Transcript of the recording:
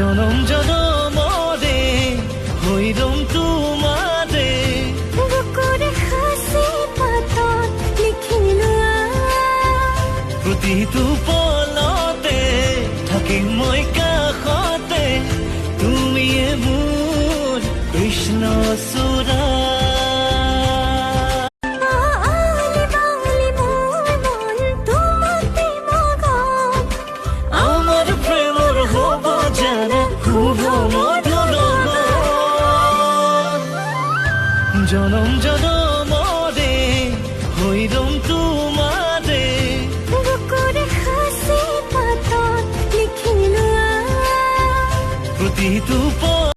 জনম জনমৰে হৈৰম তোমাৰে বুকুৰে সাঁচি পাতত লিখিলো প্ৰতিটো পলতে থাকিম মই কাষতে তুমিয়ে মোৰ কৃষ্ণ চূড়া জনম জনমৰে হৈৰম তোমাৰে বুকুৰে সাঁচি পাতত লিখিলো প্ৰতিটো